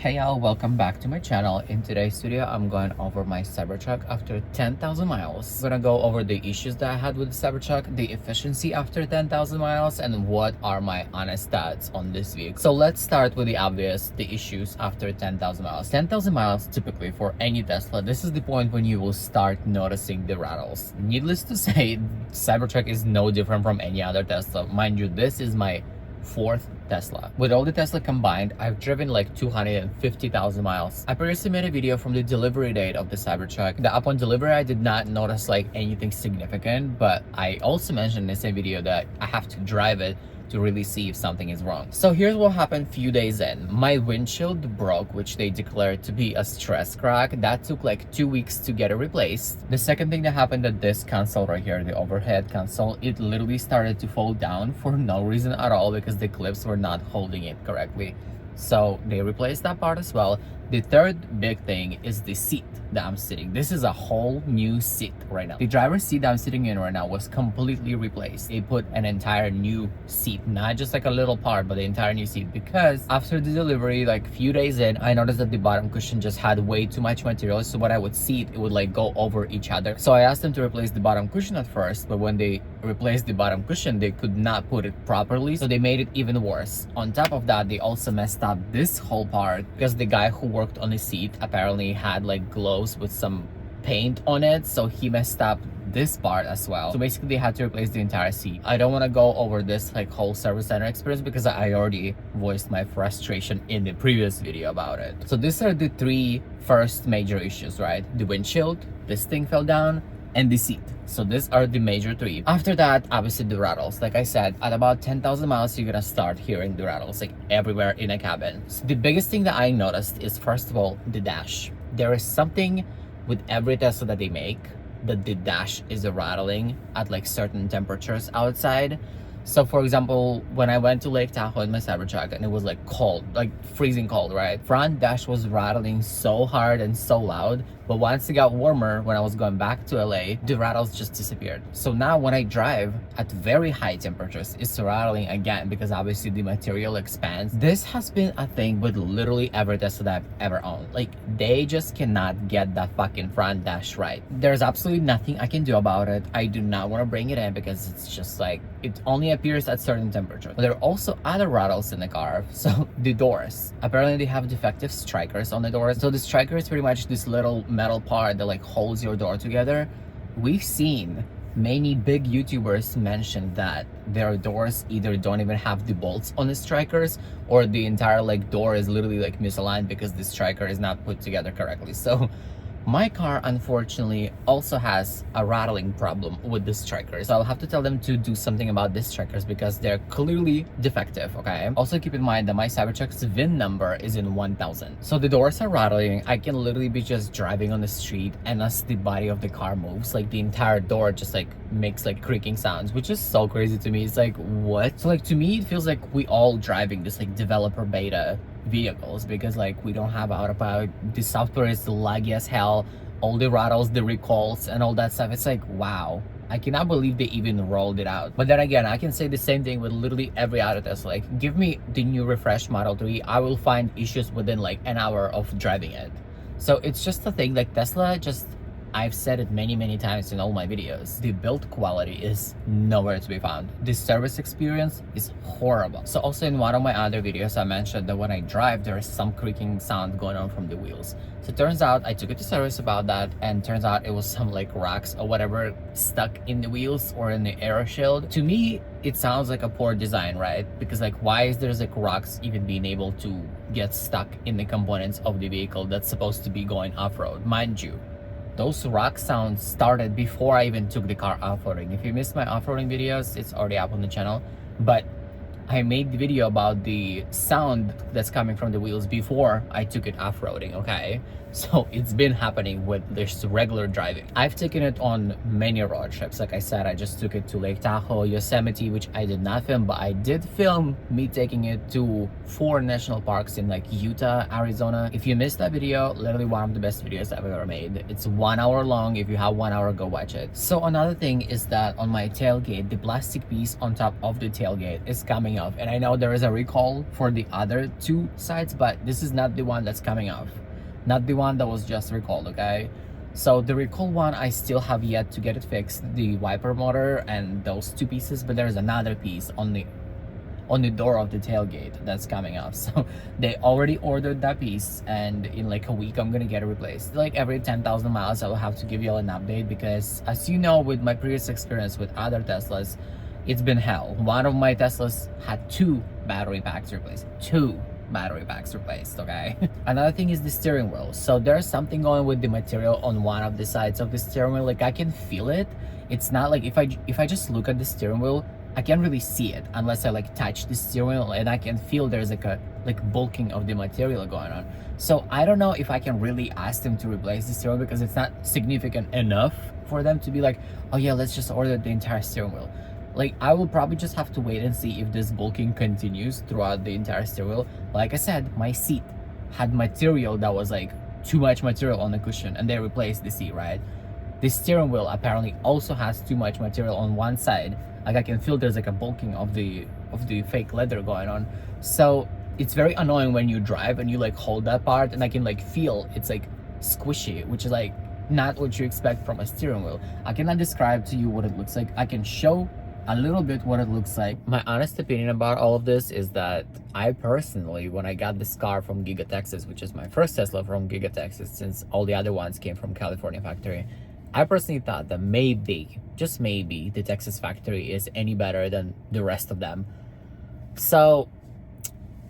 Hey y'all, welcome back to my channel. In today's video, I'm going over my Cybertruck after 10,000 miles. I'm gonna go over the issues that I had with the Cybertruck, the efficiency after 10,000 miles, and what are my honest thoughts on this vehicle. So let's start with the obvious, the issues after 10,000 miles. 10,000 miles, typically for any Tesla, this is the point when you will start noticing the rattles. Needless to say, Cybertruck is no different from any other Tesla. Mind you, this is my fourth Tesla. With all the Tesla combined, I've driven like 250,000 miles. I previously made a video from the delivery date of the Cybertruck. Upon delivery, I did not notice like anything significant, but I also mentioned in the same video that I have to drive it to really see if something is wrong. So here's what happened a few days in. My windshield broke, which they declared to be a stress crack. That took like 2 weeks to get it replaced. The second thing that happened, that this console right here, the overhead console, it literally started to fall down for no reason at all because the clips were not holding it correctly. So they replaced that part as well. The third big thing is the seat that I'm sitting. This is a whole new seat right now. The driver's seat that I'm sitting in right now was completely replaced. They put an entire new seat, not just like a little part, but the entire new seat, because after the delivery, like a few days in, I noticed that the bottom cushion just had way too much material. So when I would seat, it would like go over each other. So I asked them to replace the bottom cushion at first, but when they replaced the bottom cushion, they could not put it properly. So they made it even worse. On top of that, they also messed up this whole part because the guy who worked on the seat apparently had like gloves with some paint on it, so he messed up this part as well. So basically they had to replace the entire seat. I don't want to go over this like whole service center experience because I already voiced my frustration in the previous video about it. So these are the three first major issues, right? The windshield, this thing fell down, and the seat. So these are the major three. After that, obviously the rattles. Like I said, at about 10,000 miles, you're gonna start hearing the rattles like everywhere in a cabin. So the biggest thing that I noticed is, first of all, the dash. There is something with every Tesla that they make that the dash is rattling at like certain temperatures outside. So for example, when I went to Lake Tahoe in my Cybertruck and it was like cold, like freezing cold, right? Front dash was rattling so hard and so loud. But once it got warmer, when I was going back to LA, the rattles just disappeared. So now when I drive at very high temperatures, it's rattling again because obviously the material expands. This has been a thing with literally every Tesla that I've ever owned. Like they just cannot get that fucking front dash right. There's absolutely nothing I can do about it. I do not want to bring it in because it's just like, it only appears at certain temperatures. But there are also other rattles in the car. So the doors, apparently they have defective strikers on the doors. So the striker is pretty much this little metal part that like holds your door together. We've seen many big YouTubers mention that their doors either don't even have the bolts on the strikers, or the entire like door is literally like misaligned because the striker is not put together correctly. So my car unfortunately also has a rattling problem with the strikers. So I'll have to tell them to do something about these strikers because they're clearly defective, okay? Also keep in mind that my Cybertruck's VIN number is in 1000. So the doors are rattling. I can literally be just driving on the street, and as the body of the car moves, like the entire door just like makes like creaking sounds, which is so crazy to me. It's like, what? So like to me, it feels like we all driving this like developer beta vehicles because like we don't have autopilot, the software is laggy as hell, all the rattles, the recalls and all that stuff. It's like, wow, I cannot believe they even rolled it out. But then again, I can say the same thing with literally every other Tesla. Like give me the new refreshed Model 3, I will find issues within like an hour of driving it. So it's just a thing, like Tesla just, I've said it many times in all my videos, the build quality is nowhere to be found. The service experience is horrible. So also in one of my other videos, I mentioned that when I drive, there is some creaking sound going on from the wheels. So it turns out I took it to service about that, and turns out it was some like rocks or whatever stuck in the wheels or in the air shield. To me, it sounds like a poor design, right? Because like, why is there like rocks even being able to get stuck in the components of the vehicle that's supposed to be going off-road? Mind you, those rock sounds started before I even took the car off-roading. If you missed my off-roading videos, it's already up on the channel. But I made the video about the sound that's coming from the wheels before I took it off-roading, okay? So it's been happening with this regular driving. I've taken it on many road trips. Like I said, I just took it to Lake Tahoe, Yosemite, which I did not film, but I did film me taking it to 4 national parks in like Utah, Arizona. If you missed that video, literally one of the best videos I've ever made. It's 1 hour long. If you have 1 hour, go watch it. So another thing is that on my tailgate, the plastic piece on top of the tailgate is coming off. And I know there is a recall for the other two sides, but this is not the one that's coming off, not the one that was just recalled. Okay, so the recall one, I still have yet to get it fixed, the wiper motor and those two pieces, but there's another piece on the door of the tailgate that's coming off. So they already ordered that piece, and in like a week I'm gonna get it replaced. Like every 10,000 miles I will have to give you all an update, because as you know, with my previous experience with other Teslas, it's been hell. One of my Teslas had 2 battery packs replaced. 2 battery packs replaced. Okay. Another thing is the steering wheel. So there's something going with the material on one of the sides of the steering wheel. Like I can feel it. It's not like if I just look at the steering wheel, I can't really see it unless I like touch the steering wheel, and I can feel there's like a bulking of the material going on. So I don't know if I can really ask them to replace the steering wheel, because it's not significant enough for them to be like, oh yeah, let's just order the entire steering wheel. Like I will probably just have to wait and see if this bulking continues throughout the entire steering wheel. Like I said, my seat had material that was like too much material on the cushion, and they replaced the seat, right? The steering wheel apparently also has too much material on one side. Like I can feel there's like a bulking of the fake leather going on. So it's very annoying when you drive and you like hold that part, and I can like feel it's like squishy, which is like not what you expect from a steering wheel. I cannot describe to you what it looks like. I can show a little bit what it looks like. My honest opinion about all of this is that I personally, when I got this car from Giga, Texas, which is my first Tesla from Giga, Texas, since all the other ones came from California factory, I personally thought that maybe, just maybe, the Texas factory is any better than the rest of them. So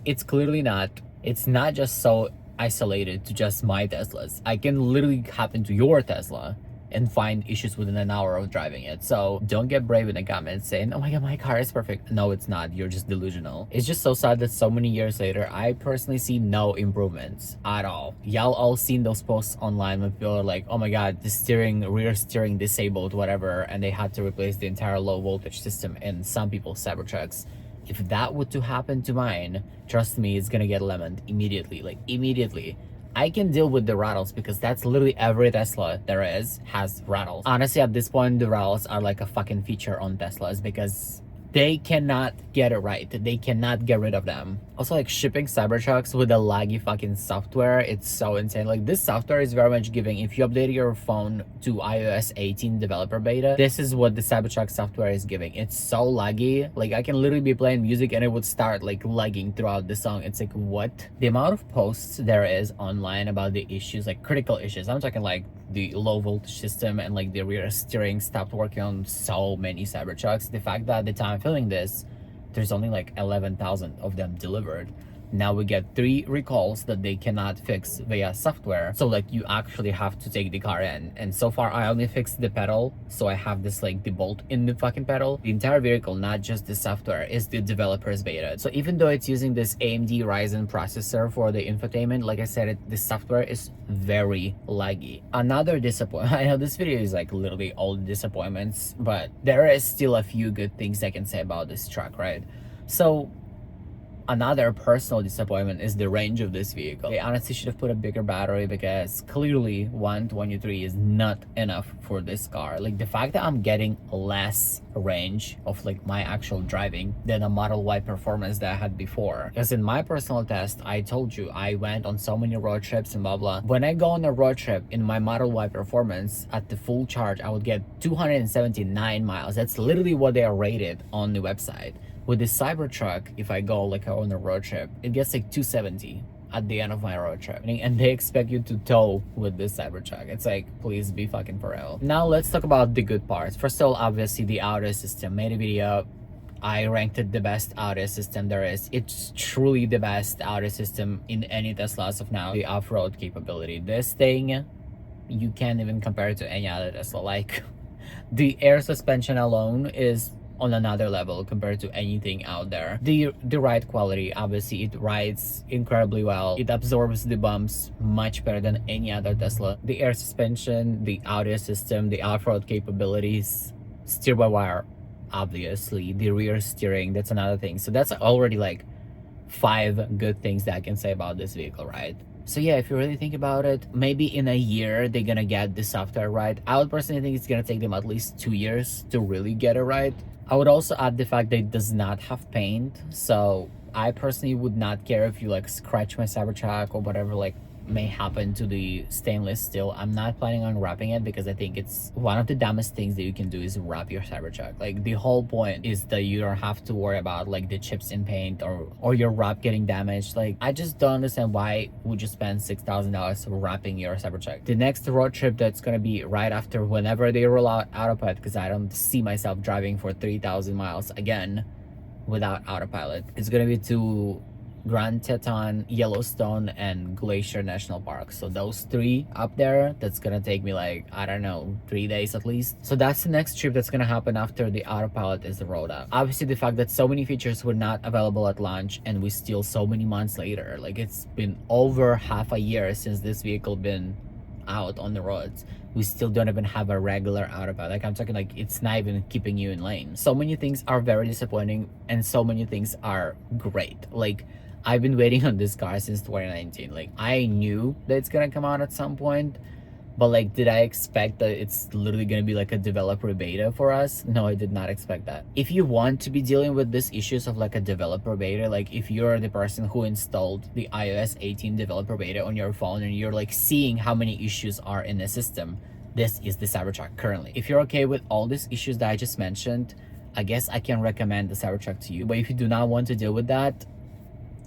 it's clearly not. It's not just so isolated to just my Teslas. I can literally hop into your Tesla and find issues within an hour of driving it. So don't get brave in the comments saying, oh my god, my car is perfect. No, it's not. You're just delusional. It's just so sad that so many years later, I personally see no improvements at all. Y'all all seen those posts online when people are like, oh my god, the rear steering disabled, whatever, and they had to replace the entire low voltage system in some people's Cybertrucks. If that were to happen to mine, trust me, it's gonna get lemoned immediately, like immediately. I can deal with the rattles because that's literally every Tesla there is has rattles. Honestly, at this point, the rattles are like a fucking feature on Teslas because they cannot get it right. They cannot get rid of them. Also, like shipping Cybertrucks with a laggy fucking software, it's so insane. Like this software is very much giving, if you update your phone to iOS 18 developer beta, this is what the Cybertruck software is giving. It's so laggy. Like I can literally be playing music and it would start like lagging throughout the song. It's like, what? The amount of posts there is online about the issues, like critical issues. I'm talking like the low voltage system and like the rear steering stopped working on so many Cybertrucks. The fact that at the time I'm filming this, there's only like 11,000 of them delivered. Now we get 3 recalls that they cannot fix via software. So like you actually have to take the car in. And so far I only fixed the pedal. So I have this like the bolt in the fucking pedal. The entire vehicle, not just the software, is the developer's beta. So even though it's using this AMD Ryzen processor for the infotainment, like I said, the software is very laggy. Another disappointment. I know this video is like literally all disappointments, but there is still a few good things I can say about this truck, right? So another personal disappointment is the range of this vehicle. They honestly should have put a bigger battery because clearly 123 is not enough for this car. Like the fact that I'm getting less range of like my actual driving than a Model Y performance that I had before. Because in my personal test, I told you I went on so many road trips and blah blah. When I go on a road trip in my Model Y performance at the full charge, I would get 279 miles. That's literally what they are rated on the website. With the Cybertruck, if I go like on a road trip, it gets like 270 at the end of my road trip. And they expect you to tow with this Cybertruck. It's like, please be fucking for real. Now let's talk about the good parts. First of all, obviously the audio system. Made a video. I ranked it the best audio system there is. It's truly the best audio system in any Tesla as of now. The off-road capability. This thing, you can't even compare it to any other Tesla. Like, the air suspension alone is on another level compared to anything out there. The ride quality, obviously it rides incredibly well. It absorbs the bumps much better than any other Tesla. The air suspension, the audio system, the off-road capabilities, steer-by-wire, obviously, the rear steering, that's another thing. So that's already like 5 good things that I can say about this vehicle, right? So yeah, if you really think about it, maybe in a year they're gonna get the software right. I would personally think it's gonna take them at least 2 years to really get it right. I would also add the fact that it does not have paint, so I personally would not care if you like scratch my Cybertruck or whatever like may happen to the stainless steel. I'm not planning on wrapping it because I think it's one of the dumbest things that you can do is wrap your Cybertruck. Like the whole point is that you don't have to worry about like the chips in paint or your wrap getting damaged. Like I just don't understand why would you spend $6,000 wrapping your Cybertruck. The next road trip that's gonna be right after whenever they roll out autopilot, because I don't see myself driving for 3,000 miles again without autopilot. It's gonna be to Grand Teton, Yellowstone, and Glacier National Park. So those three up there, that's gonna take me like, I don't know, 3 days at least. So that's the next trip that's gonna happen after the autopilot is rolled out. Obviously the fact that so many features were not available at launch and we still so many months later, like it's been over half a year since this vehicle been out on the roads, we still don't even have a regular autopilot. Like I'm talking like it's not even keeping you in lane. So many things are very disappointing and so many things are great. Like I've been waiting on this car since 2019. Like I knew that it's gonna come out at some point, but like did I expect that it's literally gonna be like a developer beta for us? No, I did not expect that. If you want to be dealing with these issues of like a developer beta, like if you're the person who installed the iOS 18 developer beta on your phone and you're like seeing how many issues are in the system, this is the Cybertruck currently. If you're okay with all these issues that I just mentioned, I guess I can recommend the Cybertruck to you. But if you do not want to deal with that,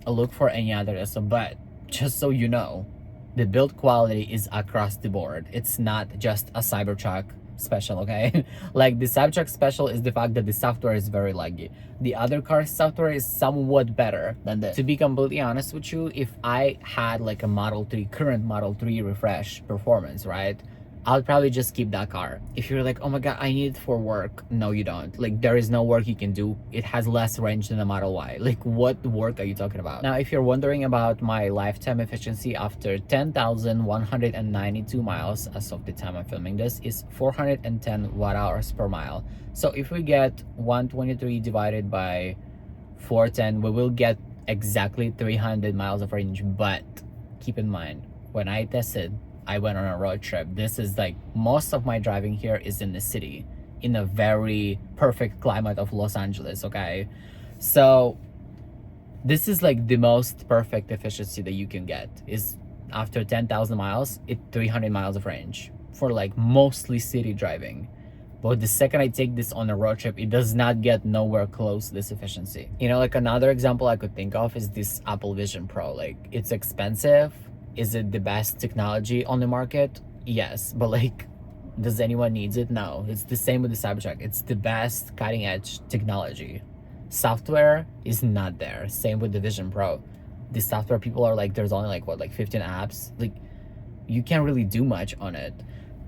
look for any other system. But just so you know, the build quality is across the board. It's not just a Cybertruck special, okay? Like the Cybertruck special is the fact that the software is very laggy. The other car's software is somewhat better than this. To be completely honest with you, if I had like a current Model 3 refresh performance, right, I'll probably just keep that car. If you're like, oh my god, I need it for work. No, you don't. Like, there is no work you can do. It has less range than a Model Y. Like, what work are you talking about? Now, if you're wondering about my lifetime efficiency after 10,192 miles, as of the time I'm filming this, is 410 watt-hours per mile. So if we get 123 divided by 410, we will get exactly 300 miles of range. But keep in mind, when I tested, I went on a road trip. This is like, most of my driving here is in the city, in a very perfect climate of Los Angeles, okay? So this is like the most perfect efficiency that you can get, is after 10,000 miles, 300 miles of range for like mostly city driving. But the second I take this on a road trip, it does not get nowhere close to this efficiency. You know, like another example I could think of is this Apple Vision Pro. Like, it's expensive. Is it the best technology on the market? Yes, but like, does anyone needs it? No. It's the same with the Cybertruck. It's the best cutting edge technology. Software is not there. Same with the Vision Pro. The software, people are like, there's only like what, like 15 apps? Like, you can't really do much on it.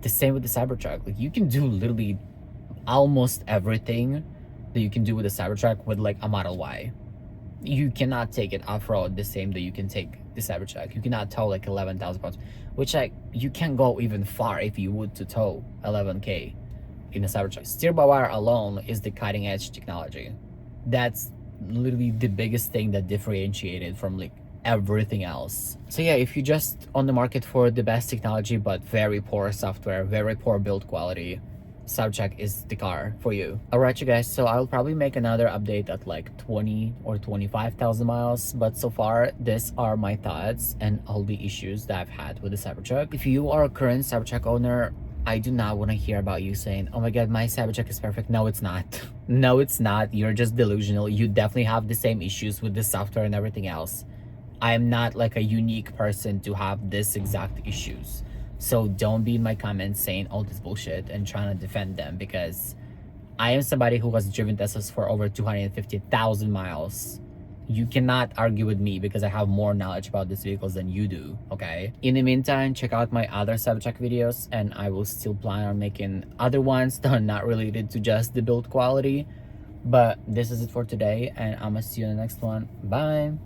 The same with the Cybertruck. Like, you can do literally almost everything that you can do with a Cybertruck with like a Model Y. You cannot take it off-road the same that you can take the Cybertruck. You cannot tow like 11,000 pounds, which like you can go even far if you would to tow 11K in a Cybertruck. Steer-by-wire alone is the cutting edge technology. That's literally the biggest thing that differentiated from like everything else. So yeah, if you're just on the market for the best technology but very poor software, very poor build quality, Cybertruck is the car for you. Alright you guys, so I'll probably make another update at like 20 or 25,000 miles, but so far these are my thoughts and all the issues that I've had with the Cybertruck. If you are a current Cybertruck owner, I do not want to hear about you saying, oh my god, my Cybertruck is perfect. No, it's not. No, it's not. You're just delusional. You definitely have the same issues with the software and everything else. I am not like a unique person to have this exact issues. So don't be in my comments saying all this bullshit and trying to defend them, because I am somebody who has driven Teslas for over 250,000 miles. You cannot argue with me because I have more knowledge about these vehicles than you do, okay? In the meantime, check out my other Cybertruck videos, and I will still plan on making other ones that are not related to just the build quality. But this is it for today, and I'm gonna see you in the next one. Bye!